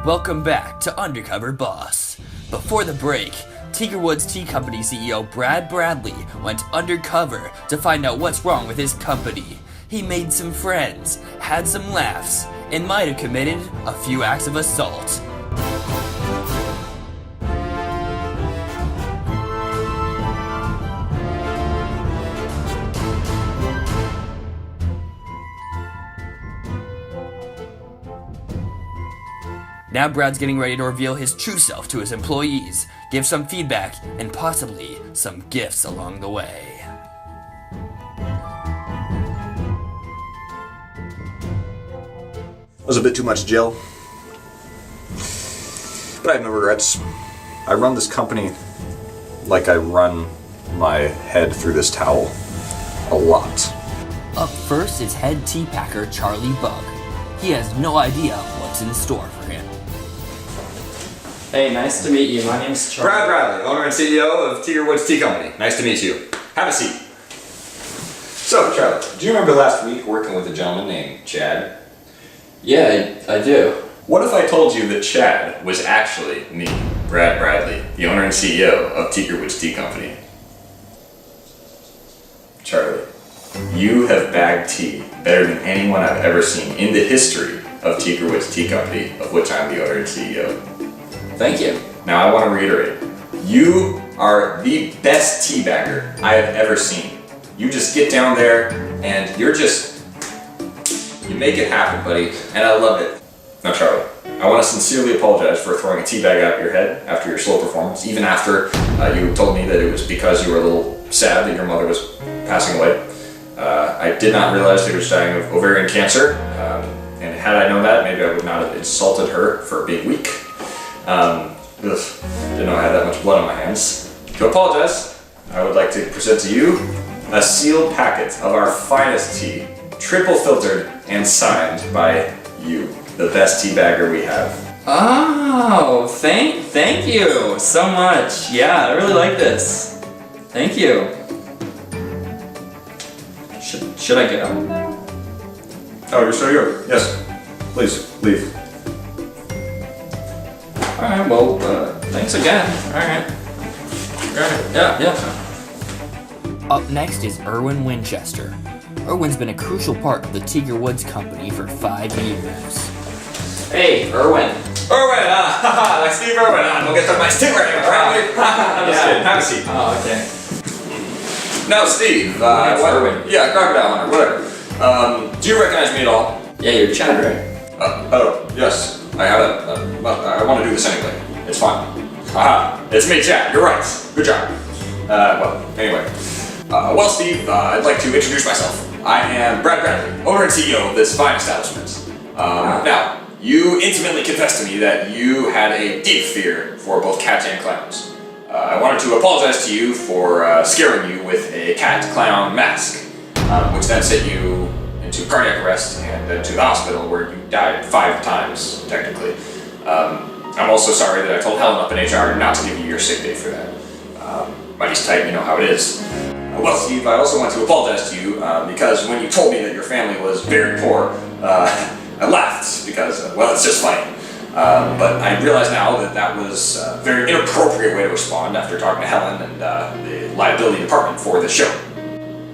Welcome back to Undercover Boss. Before the break, Teager Woods Tea Company CEO Brad Bradley went undercover to find out what's wrong with his company. He made some friends, had some laughs, and might have committed a few acts of assault. Now Brad's getting ready to reveal his true self to his employees, give some feedback, and possibly some gifts along the way. It was a bit too much Jill, but I have no regrets. I run this company like I run my head through this towel. A lot. Up first is head tea packer Charlie Bug. He has no idea what's in store for him. Hey, nice to meet you. My name's Charlie. Brad Bradley, owner and CEO of Teager Woods Tea Company. Nice to meet you. Have a seat. So, Charlie, do you remember last week working with a gentleman named Chad? Yeah, I do. What if I told you that Chad was actually me, Brad Bradley, the owner and CEO of Teager Woods Tea Company? Charlie, you have bagged tea better than anyone I've ever seen in the history of Teager Woods Tea Company, of which I'm the owner and CEO. Thank you. Now I want to reiterate, you are the best tea bagger I have ever seen. You just get down there and you make it happen, buddy, and I love it. Now Charlie, I want to sincerely apologize for throwing a tea bag out your head after your slow performance, even after you told me that it was because you were a little sad that your mother was passing away. I did not realize that she was dying of ovarian cancer, and had I known that, maybe I would not have insulted her for being weak. Didn't know I had that much blood on my hands. To apologize, I would like to present to you a sealed packet of our finest tea, triple filtered and signed by you, the best tea bagger we have. Oh, thank you so much. Yeah, I really like this. Thank you. Should I get out now? Oh, you're so good. Yes. Please, leave. Alright, well, thanks again. Alright. Yeah. Up next is Erwin Winchester. Erwin's been a crucial part of the Teager Woods Company for 5 years. Hey, Erwin. Erwin, like Steve Erwin, we'll get some nice tea right here, right? I'm just kidding. Have a seat. Oh, okay. Now, Steve, Erwin. Yeah, crocodile hunter, whatever. Do you recognize me at all? Yeah, you're Chad, right? Oh, yes. I want to do this anyway. It's fine. Aha, it's me, Chad. You're right. Good job. Anyway. Well, Steve, I'd like to introduce myself. I am Brad Bradley, owner and CEO of this fine establishment. Now, you intimately confessed to me that you had a deep fear for both cats and clowns. I wanted to apologize to you for scaring you with a cat-clown mask, which then sent you into cardiac arrest and then to the hospital where you died 5 times, technically. I'm also sorry that I told Helen up in HR not to give you your sick day for that. Money's tight, you know how it is. Well, Steve, I also want to apologize to you because when you told me that your family was very poor, I laughed because, it's just funny. But I realize now that that was a very inappropriate way to respond after talking to Helen and the liability department for the show.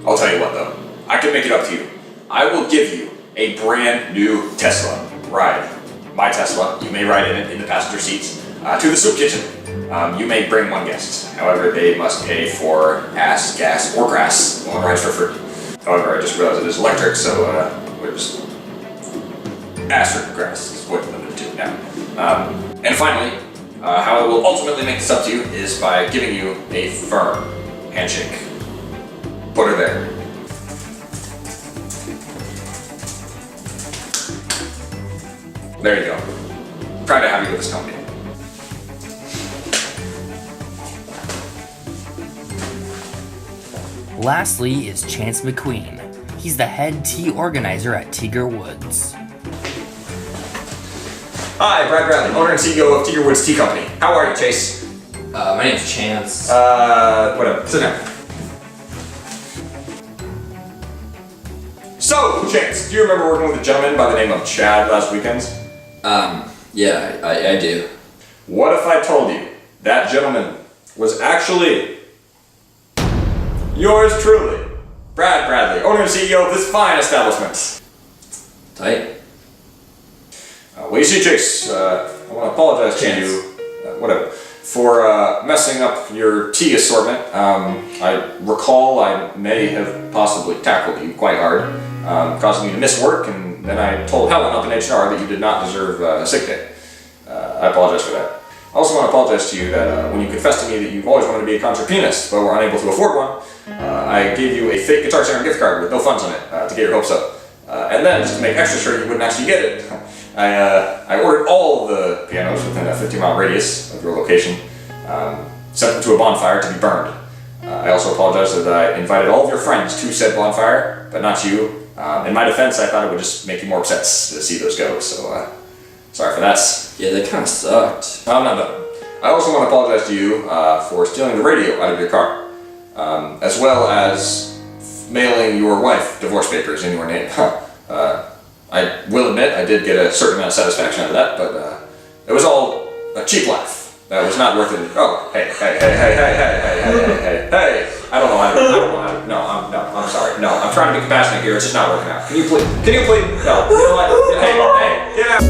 I'll tell you what though, I can make it up to you. I will give you a brand new Tesla ride. My Tesla, you may ride in it in the passenger seats, to the soup kitchen. You may bring one guest. However, they must pay for ass, gas, or grass. No one rides for free. However, I just realized it is electric, so we're just ass or grass is what we're limited to now. And finally, how I will ultimately make this up to you is by giving you a firm handshake. Put her there. There you go. Proud to have you with this company. Lastly is Chance McQueen. He's the head tea organizer at Teager Woods. Hi, Brad Bradley, owner and CEO of Teager Woods Tea Company. How are you, Chase? My name's Chance. Whatever. Sit down. So, Chance, do you remember working with a gentleman by the name of Chad last weekend? Yeah, I do. What if I told you that gentleman was actually yours truly, Brad Bradley, owner and CEO of this fine establishment? Tight. Well, you see, Chase, I want to apologize to you, for messing up your tea assortment. I recall I may have possibly tackled you quite hard, causing you to miss work, and then I told Helen up in HR that you did not deserve a sick day. I apologize for that. I also want to apologize to you that when you confessed to me that you've always wanted to be a concert pianist, but were unable to afford one, I gave you a fake Guitar Center gift card with no funds on it to get your hopes up. And then, just to make extra sure you wouldn't actually get it, I ordered all the pianos within a 50-mile radius of your location, sent them to a bonfire to be burned. I also apologize that I invited all of your friends to said bonfire, but not you. In my defense, I thought it would just make you more upset to see those go, so sorry for that. Yeah, that kind of sucked. I'm not done. I also want to apologize to you for stealing the radio out of your car, as well as mailing your wife divorce papers in your name. I will admit I did get a certain amount of satisfaction out of that, but it was all a cheap laugh. That was not worth it. Oh, hey. I don't know how to. I'm sorry. No, I'm trying to be compassionate here. It's just not working out. Can you please? No. You know what? Hey, get out.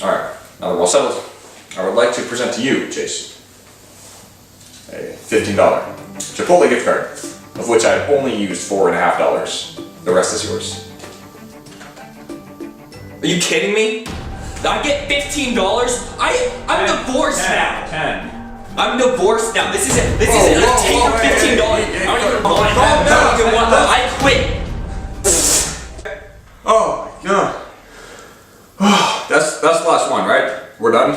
Alright, now that we're all settled, I would like to present to you, Chase, a $15 Chipotle gift card, of which I've only used $4.50. The rest is yours. Are you kidding me? I get $15? I'm divorced now. 10. I'm divorced now. This isn't a take for $15. I don't even want that. I don't even want that. I quit. Oh my god. That's the last one, right? We're done?